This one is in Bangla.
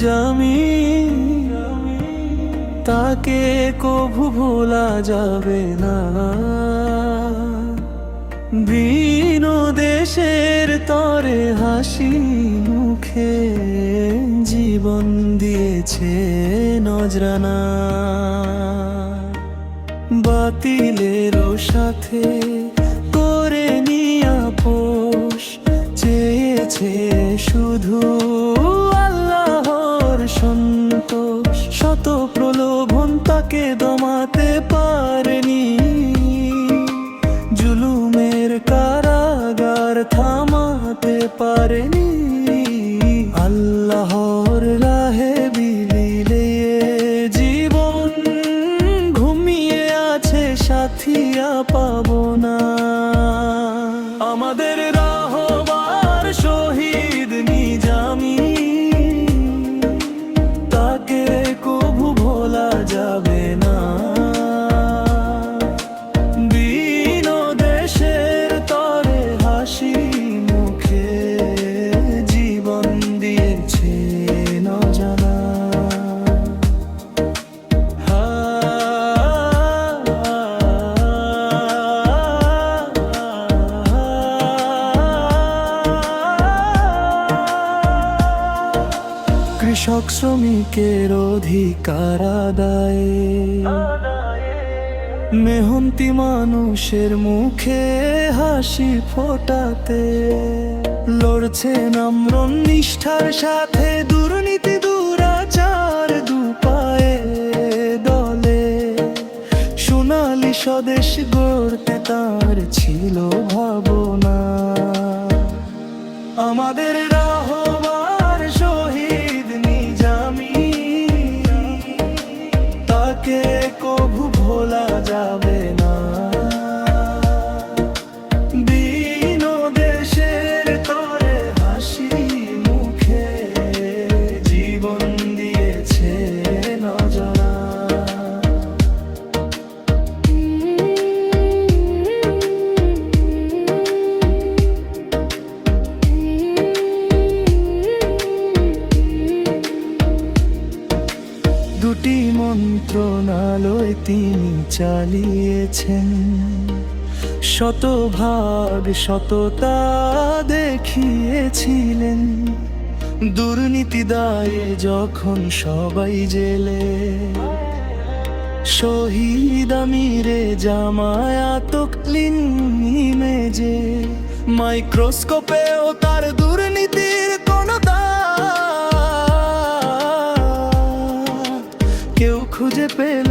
নিজামি, তাকে কভু ভোলা যাবে না। ভিন দেশের তরে হাসি মুখে জীবন দিয়েছে নজরানা। বাতিলেরও সাথে করে নিয়া পোষ, চেয়েছে শুধু আল্লাহর সন্তোষ। শত প্রলোভন তাকে দমাতে পারেনি, জুলুমের কারাগার থামাতে পারেনি। আল্লাহর রাহে বিলিয়ে জীবন ঘুমিয়ে আছে, সাথিয়া পাবো না। আমাদের রাহবার শহীদ নিজামি, তাকে কভু ভোলা যাবে না। ভিন দেশের তরে হাসি মুখে জীবন দিয়েছে নজানা। কৃষক শ্রমিকের অধিকার আদায়ে, মেহনতি মানুষের মুখে হাসি ফোটাতে লড়ছে নম্র নিষ্ঠার সাথে দুর্নীতি দুরাচার দুপায়ে দলে। সোনালী স্বদেশ গড়তে তার ছিল ভাবনা। আমাদের রাহবার শহীদ নিজামি, তাকে কভু ভোলা যাবে না। ভিন দেশের তরে হাসি মুখে জীবন দিয়েছে নজরা। দুটি মন্ত্রণালয় তিনি চালিয়েছেন, শতভাগ সততা দেখিয়েছিলেন। দুর্নীতি দায়ে যখন সবাই জেলে, শহীদ আমিরে জামায়াতক ইমেজে মাইক্রোস্কোপেও তার দুর্নীতির কোনো দাগ কেউ খুঁজে পেল